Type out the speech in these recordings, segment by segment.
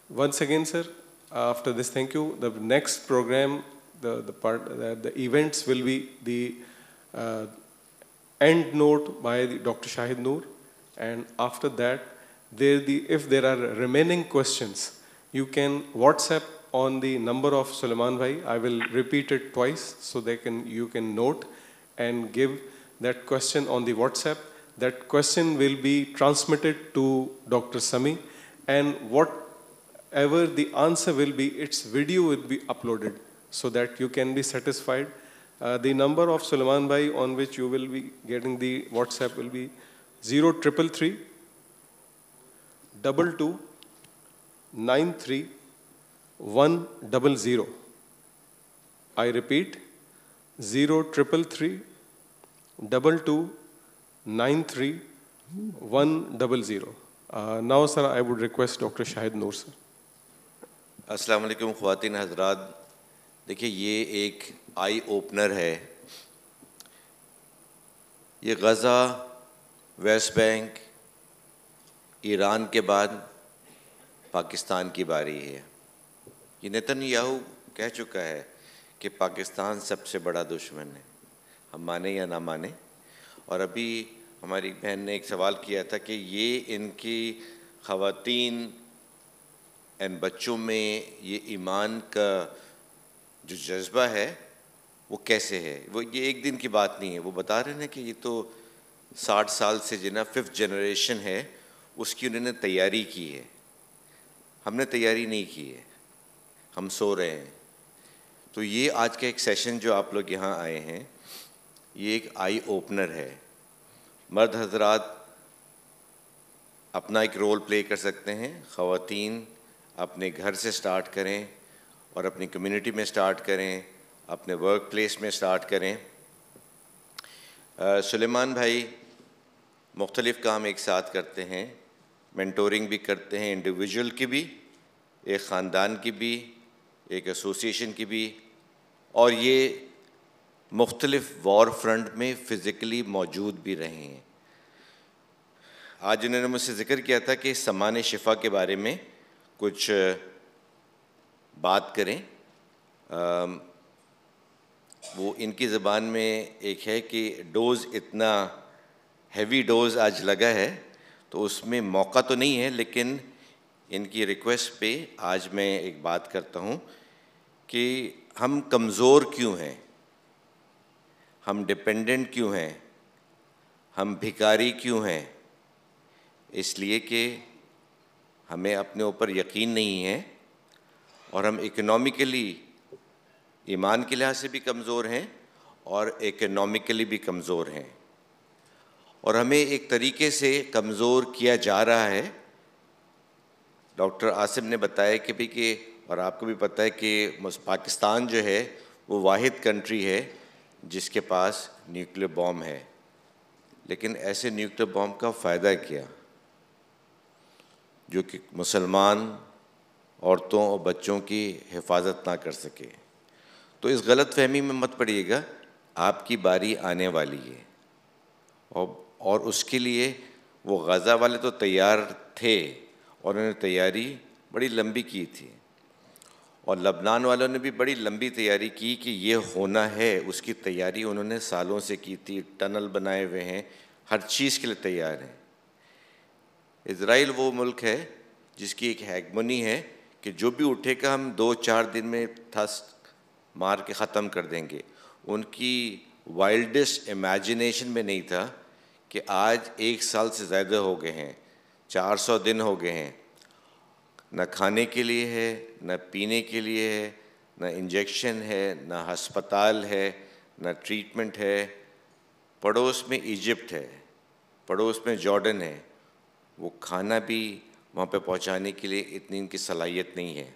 Once again, sir, after this, thank you. The next program, the events will be the uh, end note by Dr. Shahid Noor, and after that, if there are remaining questions, you can WhatsApp on the number of Suleiman Bhai. I will repeat it twice so you can note and give that question on the WhatsApp. That question will be transmitted to Dr. Sami, and whatever the answer will be, its video will be uploaded so that you can be satisfied. The number of Suleiman Bhai on which you will be getting the WhatsApp will be 0333 22 93 100. I repeat, 0333 22 93 100. Now, sir, I would request Dr. Shahid Noor, sir. السلام علیکم خواتین حضرات. دیکھیے یہ ایک eye opener ہے. یہ Gaza, waste bank, Iran کے بعد پاکستان کی باری ہے. یہ نیتن یاہو کہہ چکا ہے کہ پاکستان سب سے بڑا دشمن ہے، ہم مانیں یا نہ مانیں. اور ابھی ہماری بہن نے ایک سوال کیا تھا کہ یہ ان کی خواتین ان بچوں میں یہ ایمان کا جو جذبہ ہے وہ کیسے ہے. وہ یہ ایک دن کی بات نہیں ہے. وہ بتا رہے ہیں کہ یہ تو 60 سال سے جنا 5th جنریشن ہے، اس کی انہوں نے تیاری کی ہے. ہم نے تیاری نہیں کی ہے، ہم سو رہے ہیں. تو یہ آج کا ایک سیشن جو آپ لوگ یہاں آئے ہیں یہ ایک آئی اوپنر ہے. مرد حضرات اپنا ایک رول پلے کر سکتے ہیں، خواتین اپنے گھر سے سٹارٹ کریں اور اپنی کمیونٹی میں سٹارٹ کریں، اپنے ورک پلیس میں سٹارٹ کریں. سلیمان بھائی مختلف کام ایک ساتھ کرتے ہیں، مینٹورنگ بھی کرتے ہیں، انڈیویجول کی بھی، ایک خاندان کی بھی، ایک ایسوسیشن کی بھی، اور یہ مختلف وار فرنٹ میں فزیکلی موجود بھی رہے ہیں. آج انہوں نے مجھ سے ذکر کیا تھا کہ سامان شفا کے بارے میں کچھ بات کریں. وہ ان کی زبان میں ایک ہے کہ ڈوز اتنا ہیوی ڈوز آج لگا ہے تو اس میں موقع تو نہیں ہے، لیکن ان کی ریکویسٹ پہ آج میں ایک بات کرتا ہوں کہ ہم کمزور کیوں ہیں، ہم ڈپینڈنٹ کیوں ہیں، ہم بھکاری کیوں ہیں. اس لیے کہ ہمیں اپنے اوپر یقین نہیں ہے اور ہم اکنامکلی ایمان کے لحاظ سے بھی کمزور ہیں اور اکنامکلی بھی کمزور ہیں. اور ہمیں ایک طریقے سے کمزور کیا جا رہا ہے. ڈاکٹر عاصم نے بتایا کہ بھی کہ، اور آپ کو بھی پتہ ہے کہ پاکستان جو ہے وہ واحد کنٹری ہے جس کے پاس نیوکلیر بام ہے. لیکن ایسے نیوکلیر بام کا فائدہ کیا جو کہ مسلمان عورتوں اور بچوں کی حفاظت نہ کر سکے. تو اس غلط فہمی میں مت پڑیے گا، آپ کی باری آنے والی ہے. اور اس کے لیے وہ غزہ والے تو تیار تھے اور انہوں نے تیاری بڑی لمبی کی تھی، اور لبنان والوں نے بھی بڑی لمبی تیاری کی کہ یہ ہونا ہے. اس کی تیاری انہوں نے سالوں سے کی تھی، ٹنل بنائے ہوئے ہیں، ہر چیز کے لیے تیار ہیں. اسرائیل وہ ملک ہے جس کی ایک ہیگمنی ہے کہ جو بھی اٹھے گا ہم 2-4 دن میں تھس مار کے ختم کر دیں گے. ان کی وائلڈسٹ امیجنیشن میں نہیں تھا کہ آج 1 سال سے زیادہ ہو گئے ہیں، 400 دن ہو گئے ہیں، نہ کھانے کے لیے ہے، نہ پینے کے لیے ہے، نہ انجیکشن ہے، نہ ہسپتال ہے، نہ ٹریٹمنٹ ہے. پڑوس میں ایجپٹ ہے، پڑوس میں جارڈن ہے، وہ کھانا بھی وہاں پہ پہنچانے کے لیے اتنی ان کی صلاحیت نہیں ہے.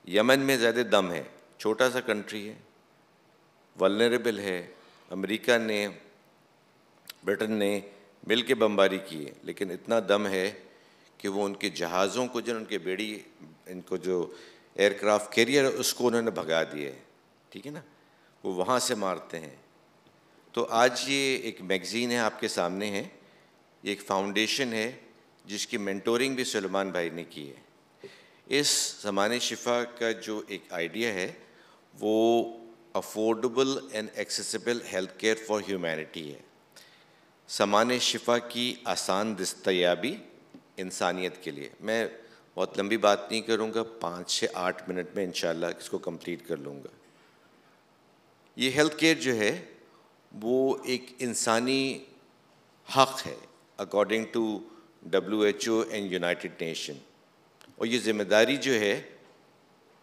یمن میں زیادہ دم ہے، چھوٹا سا کنٹری ہے، ولنریبل ہے. امریکہ نے، برٹن نے مل کے بمباری کی ہے، لیکن اتنا دم ہے کہ وہ ان کے جہازوں کو، جو ان کے بیڑی، ان کو جو ایئر کرافٹ کیریئر ہے اس کو انہوں نے بھگا دیا ہے. ٹھیک ہے نا، وہ وہاں سے مارتے ہیں. تو آج یہ ایک میگزین ہے آپ کے سامنے ہے، یہ ایک فاؤنڈیشن ہے جس کی مینٹورنگ بھی سلیمان بھائی نے کی ہے. اس سامان شفا کا جو ایک آئیڈیا ہے وہ affordable and accessible health care for humanity ہے. سامان شفا کی آسان دستیابی انسانیت کے لیے. میں بہت لمبی بات نہیں کروں گا, 5 سے 8 منٹ میں انشاءاللہ اس کو کمپلیٹ کر لوں گا. یہ ہیلتھ کیئر جو ہے وہ ایک انسانی حق ہے according to WHO and united nation, اور یہ ذمہ داری جو ہے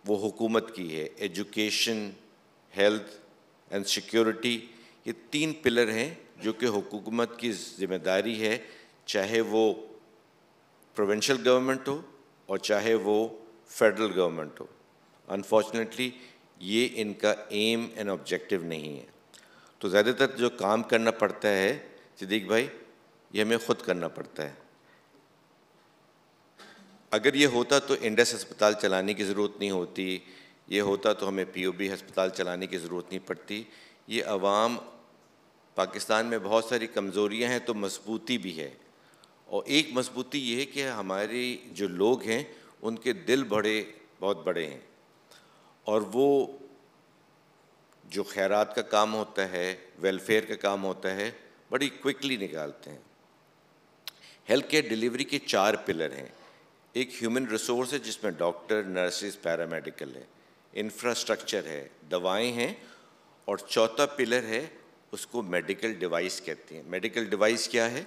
وہ حکومت کی ہے. ایجوکیشن, ہیلتھ اینڈ سیکیورٹی, یہ 3 پلر ہیں جو کہ حکومت کی ذمہ داری ہے, چاہے وہ پروونشل گورنمنٹ ہو اور چاہے وہ فیڈرل گورنمنٹ ہو. انفارچونیٹلی یہ ان کا ایم اینڈ آبجیکٹو نہیں ہے. تو زیادہ تر جو کام کرنا پڑتا ہے صدیق بھائی, یہ ہمیں خود کرنا پڑتا ہے. اگر یہ ہوتا تو انڈس ہسپتال چلانے کی ضرورت نہیں ہوتی, یہ ہوتا تو ہمیں POB ہسپتال چلانے کی ضرورت نہیں پڑتی. یہ عوام, پاکستان میں بہت ساری کمزوریاں ہیں تو مضبوطی بھی ہے, اور ایک مضبوطی یہ ہے کہ ہمارے جو لوگ ہیں ان کے دل بہت بڑے ہیں, اور وہ جو خیرات کا کام ہوتا ہے, ویلفیئر کا کام ہوتا ہے, بڑی کوئکلی نکالتے ہیں. ہیلتھ کیئر ڈیلیوری کے 4 پلر ہیں. ایک ہیومن ریسورس ہے جس میں ڈاکٹر, نرسز, پیرامیڈیکل ہے. انفراسٹرکچر ہے, دوائیں ہیں, اور چوتھا پلر ہے اس کو میڈیکل ڈیوائس کہتے ہیں. میڈیکل ڈیوائس کیا ہے؟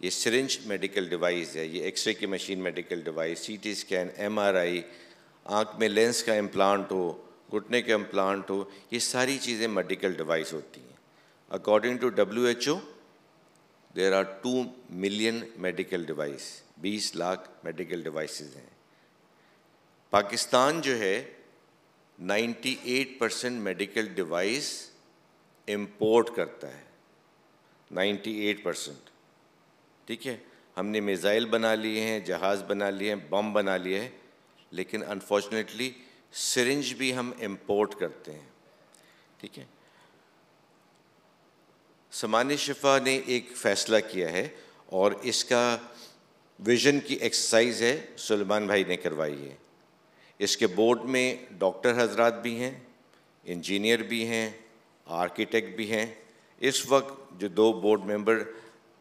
یہ سرنج میڈیکل ڈیوائس ہے, یہ ایکس رے کی machine medical device, CT scan, MRI, آنکھ میں لینس کا امپلانٹ ہو, گھٹنے کا امپلانٹ ہو, یہ ساری چیزیں میڈیکل ڈیوائس ہوتی ہیں. According to WHO there are 2 million medical device, 20 lakh medical devices ہیں. پاکستان جو ہے 98% میڈیکل ڈیوائس امپورٹ کرتا ہے, 98%. ٹھیک ہے, ہم نے میزائل بنا لیے ہیں, جہاز بنا لیے ہیں, بم بنا لیے ہیں, لیکن انفارچونیٹلی سرنج بھی ہم امپورٹ کرتے ہیں. ٹھیک ہے. سامان شفا نے ایک فیصلہ کیا ہے, اور اس کا ویژن کی ایکسرسائز ہے, سلیمان بھائی نے کروائی ہے. اس کے بورڈ میں ڈاکٹر حضرات بھی ہیں, انجینئر بھی ہیں, آرکیٹیکٹ بھی ہیں. اس وقت جو 2 بورڈ ممبر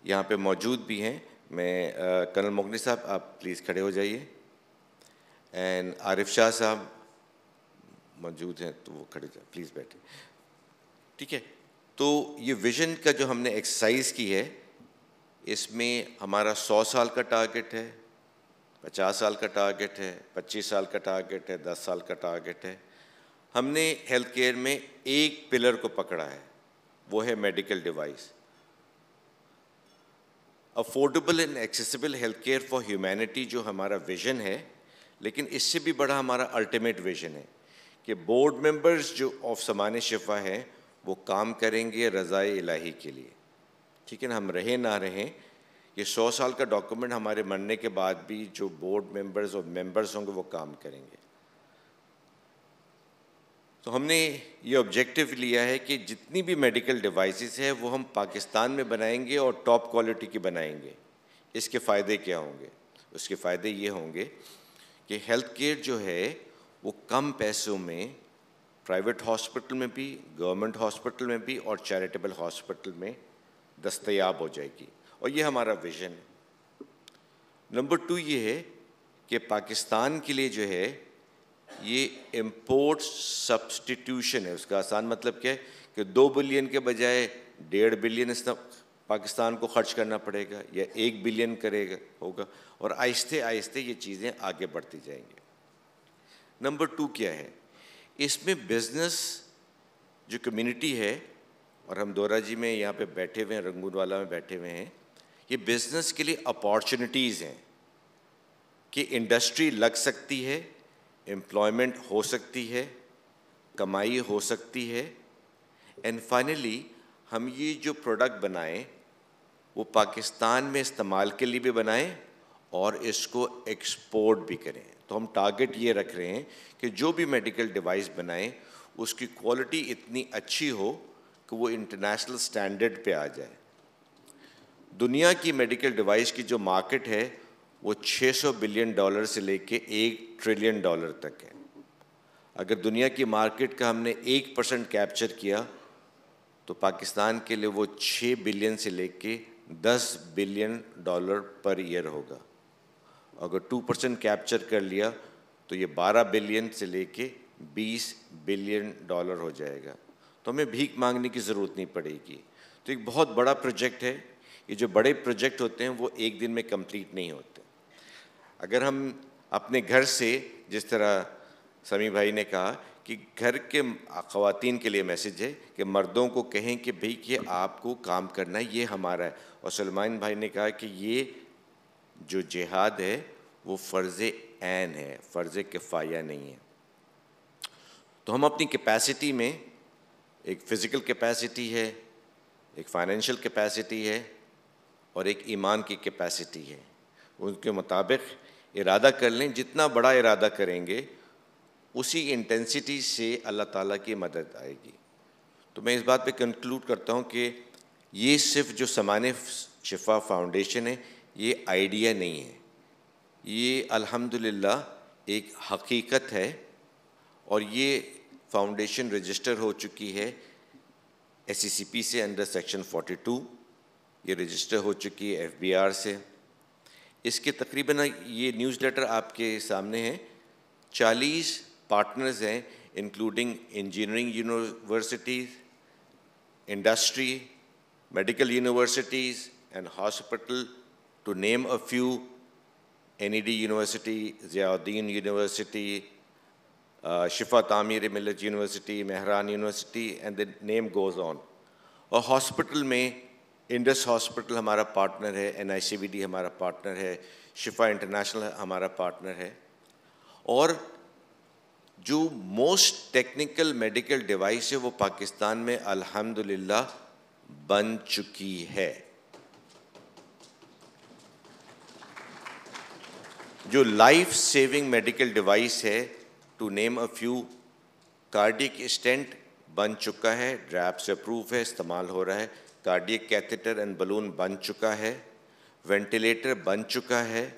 یہاں پہ موجود بھی ہیں, میں کرنل مغنی صاحب آپ پلیز کھڑے ہو جائیے, اینڈ عارف شاہ صاحب موجود ہیں تو وہ کھڑے جائیں, پلیز بیٹھیں. ٹھیک ہے. تو یہ ویژن کا جو ہم نے ایکسرسائز کی ہے, اس میں ہمارا 100 سال کا ٹارگٹ ہے, 50 سال کا ٹارگٹ ہے, 25 سال کا ٹارگٹ ہے, 10 سال کا ٹارگٹ ہے. ہم نے ہیلتھ کیئر میں ایک پلر کو پکڑا ہے, وہ ہے medical device. Affordable and accessible health care for humanity جو ہمارا ویژن ہے, لیکن اس سے بھی بڑا ہمارا الٹیمیٹ ویژن ہے کہ بورڈ ممبرز جو آف سامان شفا ہیں وہ کام کریں گے رضائے الہی کے لیے. ٹھیک ہے نا, ہم رہیں نہ رہیں, یہ 100 سال کا ڈاکومنٹ ہمارے مرنے کے بعد بھی جو بورڈ ممبرز اور ممبرز ہوں گے وہ کام کریں گے. تو ہم نے یہ آبجیکٹو لیا ہے کہ جتنی بھی میڈیکل ڈیوائسز ہیں وہ ہم پاکستان میں بنائیں گے اور ٹاپ کوالٹی کی بنائیں گے. اس کے فائدے کیا ہوں گے؟ اس کے فائدے یہ ہوں گے کہ ہیلتھ کیئر جو ہے وہ کم پیسوں میں پرائیویٹ ہاسپٹل میں بھی, گورنمنٹ ہاسپٹل میں بھی, اور چیریٹیبل ہاسپٹل میں دستیاب ہو جائے گی, اور یہ ہمارا ویژن ہے. نمبر 2 یہ ہے کہ پاکستان کے لیے جو ہے یہ امپورٹ سبسٹیٹیوشن ہے. اس کا آسان مطلب کیا ہے کہ 2 بلین کے بجائے 1.5 بلین پاکستان کو خرچ کرنا پڑے گا, یا 1 بلین ہوگا, اور آہستہ آہستہ یہ چیزیں آگے بڑھتی جائیں گی. نمبر 2 کیا ہے, اس میں بزنس جو کمیونٹی ہے, اور ہم دورہ جی میں یہاں پہ بیٹھے ہوئے ہیں, رنگون والا میں بیٹھے ہوئے ہیں, یہ بزنس کے لیے اپارچونیٹیز ہیں کہ انڈسٹری لگ سکتی ہے, امپلائمنٹ ہو سکتی ہے, کمائی ہو سکتی ہے, اینڈ فائنلی ہم یہ جو پروڈکٹ بنائیں وہ پاکستان میں استعمال کے لیے بھی بنائیں اور اس کو ایکسپورٹ بھی کریں. تو ہم ٹارگٹ یہ رکھ رہے ہیں کہ جو بھی میڈیکل ڈیوائس بنائیں اس کی کوالٹی اتنی اچھی ہو کہ وہ انٹرنیشنل سٹینڈرڈ پہ آ جائے. دنیا کی میڈیکل ڈیوائس کی جو مارکیٹ ہے وہ $600 بلین سے لے کے $1 ٹریلین تک ہے. اگر دنیا کی مارکیٹ کا ہم نے 1% کیپچر کیا تو پاکستان کے لیے وہ 6 بلین سے لے کے $10 بلین پر ایئر ہوگا. اگر 2% کیپچر کر لیا تو یہ 12 بلین سے لے کے $20 بلین ہو جائے گا. تو ہمیں بھیک مانگنے کی ضرورت نہیں پڑے گی. تو ایک بہت بڑا پروجیکٹ ہے. یہ جو بڑے پروجیکٹ ہوتے ہیں وہ ایک دن میں کمپلیٹ نہیں ہوتے. اگر ہم اپنے گھر سے، جس طرح سمیع بھائی نے کہا کہ گھر کے خواتین کے لیے میسیج ہے کہ مردوں کو کہیں کہ بھئی کہ آپ کو کام کرنا ہے، یہ ہمارا ہے. اور سلمان بھائی نے کہا کہ یہ جو جہاد ہے وہ فرض عین ہے، فرض کفایہ نہیں ہے. تو ہم اپنی کیپیسٹی میں، ایک فزیکل کیپیسٹی ہے، ایک فائنینشیل کیپیسٹی ہے اور ایک ایمان کی کیپیسٹی ہے، ان کے مطابق ارادہ کر لیں. جتنا بڑا ارادہ کریں گے اسی انٹینسٹی سے اللہ تعالیٰ کی مدد آئے گی. تو میں اس بات پہ کنکلوڈ کرتا ہوں کہ یہ صرف جو سامان شفا فاؤنڈیشن ہے یہ آئیڈیا نہیں ہے، یہ الحمدللہ ایک حقیقت ہے. اور یہ فاؤنڈیشن رجسٹر ہو چکی ہے SCCP سے انڈر سیکشن 42، یہ رجسٹر ہو چکی ہے FBR سے. اس کے تقریباً یہ نیوز لیٹر آپ کے سامنے ہے، 40 پارٹنرز ہیں including engineering universities, industry, medical universities and hospital, to name a few. NED university, Ziauddin university, Shifa Tameer Millat university, Mehran university, and the name goes on. اور ہاسپٹل میں انڈس ہاسپٹل ہمارا پارٹنر ہے، NICVD ہمارا پارٹنر ہے، شفا انٹرنیشنل ہمارا پارٹنر ہے. اور جو موسٹ ٹیکنیکل میڈیکل ڈیوائس ہے وہ پاکستان میں الحمدللہ بن چکی ہے. جو لائف سیونگ میڈیکل ڈیوائس ہے، to name a few, cardiac stent بن چکا ہے، ڈریپ سے اپروو ہے، استعمال ہو رہا ہے. کارڈیک کیتھیٹر اینڈ بلون بن چکا ہے، وینٹیلیٹر بن چکا ہے،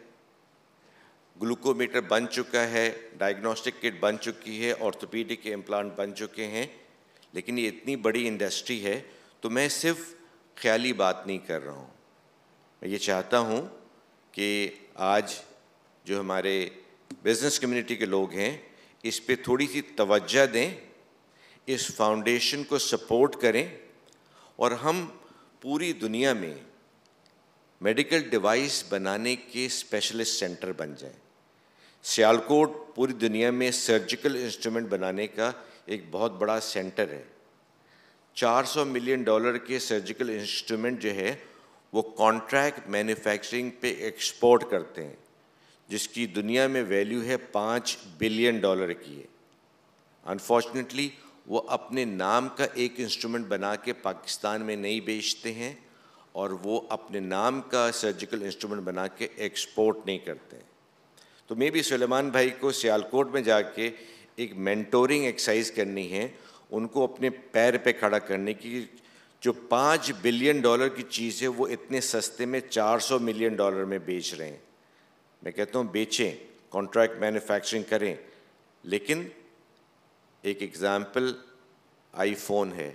گلوکومیٹر بن چکا ہے، ڈائگنوسٹک کٹ بن چکی ہے، آرتھوپیڈک امپلانٹ بن چکے ہیں. لیکن یہ اتنی بڑی انڈسٹری ہے تو میں صرف خیالی بات نہیں کر رہا ہوں. میں یہ چاہتا ہوں کہ آج جو ہمارے بزنس کمیونٹی کے لوگ ہیں اس پہ تھوڑی سی توجہ دیں، اس فاؤنڈیشن کو سپورٹ کریں اور ہم پوری دنیا میں میڈیکل ڈیوائس بنانے کے اسپیشلسٹ سینٹر بن جائیں. سیالکوٹ پوری دنیا میں سرجیکل انسٹرومنٹ بنانے کا ایک بہت بڑا سینٹر ہے. $400 ملین کے سرجیکل انسٹرومنٹ جو ہے وہ کانٹریکٹ مینوفیکچرنگ پہ ایکسپورٹ کرتے ہیں، جس کی دنیا میں ویلیو ہے $5 بلین کی ہے. انفارچونیٹلی وہ اپنے نام کا ایک انسٹرومنٹ بنا کے پاکستان میں نہیں بیچتے ہیں اور وہ اپنے نام کا سرجیکل انسٹرومنٹ بنا کے ایکسپورٹ نہیں کرتے ہیں. تو میں بھی سلیمان بھائی کو سیالکوٹ میں جا کے ایک مینٹورنگ ایکسرسائز کرنی ہے، ان کو اپنے پیر پہ کھڑا کرنے کی. جو $5 بلین کی چیز ہے وہ اتنے سستے میں $400 ملین میں بیچ رہے ہیں. میں کہتا ہوں بیچیں، کانٹریکٹ مینوفیکچرنگ کریں. لیکن ایک ایگزامپل آئی فون ہے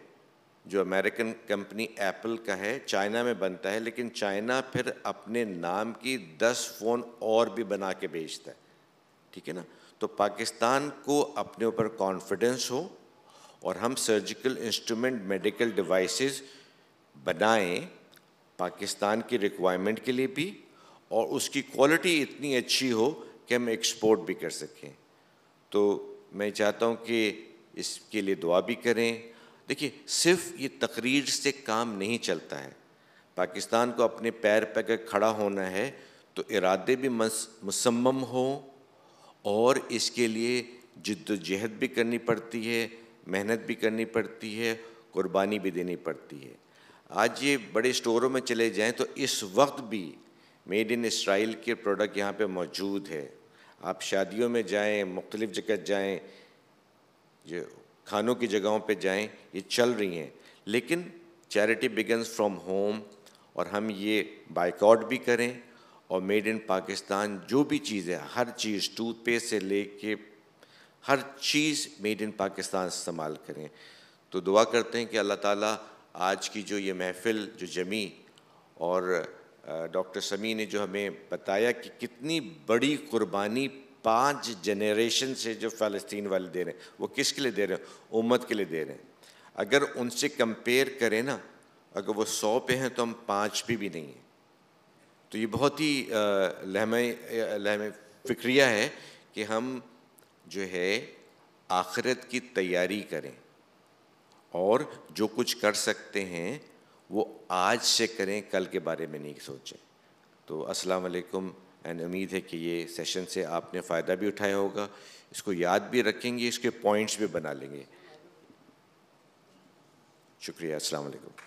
جو امریکن کمپنی ایپل کا ہے، چائنا میں بنتا ہے، لیکن چائنا پھر اپنے نام کی 10 فون اور بھی بنا کے بیچتا ہے. ٹھیک ہے نا؟ تو پاکستان کو اپنے اوپر کانفیڈنس ہو اور ہم سرجیکل انسٹرومنٹ میڈیکل ڈیوائسز بنائیں پاکستان کی ریکوائرمنٹ کے لیے بھی، اور اس کی کوالٹی اتنی اچھی ہو کہ ہم ایکسپورٹ بھی کر سکیں. تو میں چاہتا ہوں کہ اس کے لیے دعا بھی کریں. دیکھیے صرف یہ تقریر سے کام نہیں چلتا ہے. پاکستان کو اپنے پیر پہ اگر کھڑا ہونا ہے تو ارادے بھی مصمم ہوں اور اس کے لیے جد و جہد بھی کرنی پڑتی ہے، محنت بھی کرنی پڑتی ہے، قربانی بھی دینی پڑتی ہے. آج یہ بڑے اسٹوروں میں چلے جائیں تو اس وقت بھی میڈ ان اسرائیل کے پروڈکٹ یہاں پہ موجود ہے. آپ شادیوں میں جائیں، مختلف جگہ جائیں، جو کھانوں کی جگہوں پہ جائیں، یہ چل رہی ہیں. لیکن چیریٹی بگنز فرام ہوم، اور ہم یہ بائیکاٹ بھی کریں اور میڈ ان پاکستان جو بھی چیز ہے، ہر چیز ٹوتھ پیسٹ سے لے کے ہر چیز میڈ ان پاکستان استعمال کریں. تو دعا کرتے ہیں کہ اللہ تعالیٰ آج کی جو یہ محفل جو جمی اور ڈاکٹر سمیع نے جو ہمیں بتایا کہ کتنی بڑی قربانی 5 جنریشن سے جو فلسطین والے دے رہے ہیں، وہ کس کے لیے دے رہے ہیں؟ امت کے لیے دے رہے ہیں. اگر ان سے کمپیئر کریں نا، اگر وہ 100 پہ ہیں تو ہم 5 پہ بھی نہیں ہیں. تو یہ بہت ہی لمحہ فکریہ ہے کہ ہم جو ہے آخرت کی تیاری کریں اور جو کچھ کر سکتے ہیں وہ آج سے کریں، کل کے بارے میں نہیں سوچیں. تو السلام علیکم، اینڈ امید ہے کہ یہ سیشن سے آپ نے فائدہ بھی اٹھایا ہوگا، اس کو یاد بھی رکھیں گے، اس کے پوائنٹس بھی بنا لیں گے. شکریہ، السلام علیکم.